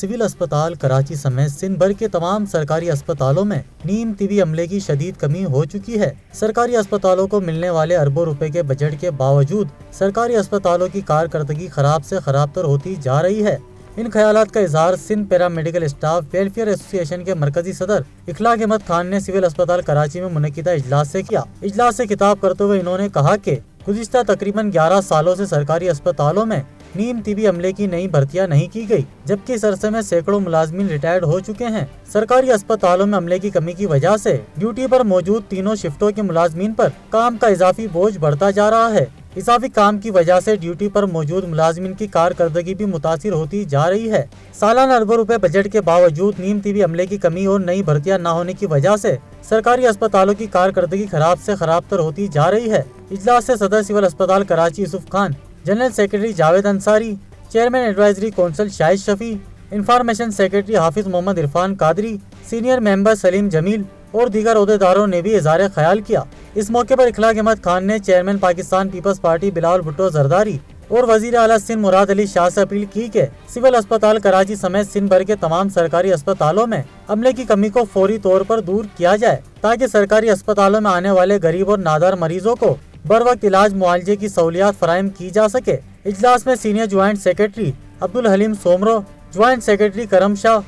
Civil اسپتال کراچی سمیت سندھ بھر کے تمام سرکاری اسپتالوں میں نیم طبی عملے کی شدید کمی ہو چکی ہے۔ سرکاری اسپتالوں کو ملنے والے اربوں روپے کے بجٹ کے باوجود سرکاری اسپتالوں کی کارکردگی خراب سے خراب تر ہوتی جا رہی ہے۔ ان خیالات کا اظہار سندھ پیرا میڈیکل اسٹاف ویلفیئر ایسوسی ایشن کے مرکزی صدر اخلاق احمد خان نے سول اسپتال کراچی میں منعقدہ اجلاس سے کیا۔ اجلاس سے خطاب کرتے ہوئے انہوں نے کہا کہ گزشتہ تقریباً 11 سالوں سے سرکاری اسپتالوں میں نیم طبی عملے کی نئی بھرتیاں نہیں کی گئی، جبکہ اس عرصے میں سینکڑوں ملازمین ریٹائرڈ ہو چکے ہیں۔ سرکاری اسپتالوں میں عملے کی کمی کی وجہ سے ڈیوٹی پر موجود تینوں شفٹوں کے ملازمین پر کام کا اضافی بوجھ بڑھتا جا رہا ہے۔ اضافی کام کی وجہ سے ڈیوٹی پر موجود ملازمین کی کارکردگی بھی متاثر ہوتی جا رہی ہے۔ سالانہ اربوں روپے بجٹ کے باوجود نیم طبی عملے کی کمی اور نئی بھرتیاں نہ ہونے کی وجہ سے سرکاری اسپتالوں کی کارکردگی خراب سے خراب تر ہوتی جا رہی ہے۔ اجلاس سے صدر سول اسپتال Karachi Yousuf Khan, general secretary Javed Ansari, chairman advisory council Shahid Shafi, information secretary Hafiz Muhammad Irfan Qadri, senior member Saleem Jameel اور دیگر عہدیداروں نے بھی اظہار خیال کیا۔ اس موقع پر اخلاق احمد خان نے چیئرمین پاکستان پیپلز پارٹی بلاول بھٹو زرداری اور وزیر اعلیٰ سندھ مراد علی شاہ سے اپیل کی کہ سول اسپتال کراچی سمیت سندھ بھر کے تمام سرکاری اسپتالوں میں عملے کی کمی کو فوری طور پر دور کیا جائے، تاکہ سرکاری اسپتالوں میں آنے والے غریب اور نادار مریضوں کو بر وقت علاج معالجے کی سہولیات فراہم کی جا سکے۔ اجلاس میں senior joint secretary Abdul Haleem Soomro, joint secretary Karam Shah,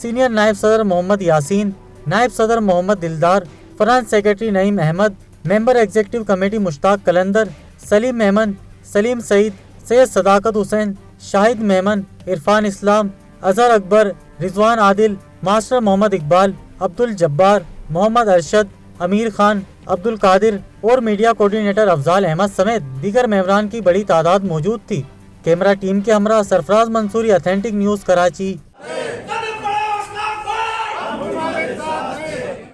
senior نائب صدر محمد یاسین، نائب صدر محمد دلدار، فرانس سیکرٹری نعیم احمد، ممبر ایگزیکٹو کمیٹی مشتاق قلندر، سلیم میمن، سلیم سعید، سید صداقت حسین، شاہد میمن، عرفان اسلام، اظہر اکبر، رضوان عادل، ماسٹر محمد اقبال، عبدالجبار، محمد ارشد، امیر خان، عبدالقادر اور میڈیا کوارڈینیٹر افضال احمد سمیت دیگر ممبران کی بڑی تعداد موجود تھی۔ کیمرہ ٹیم کے ہمراہ سرفراز منصوری، اتھینٹک نیوز کراچی۔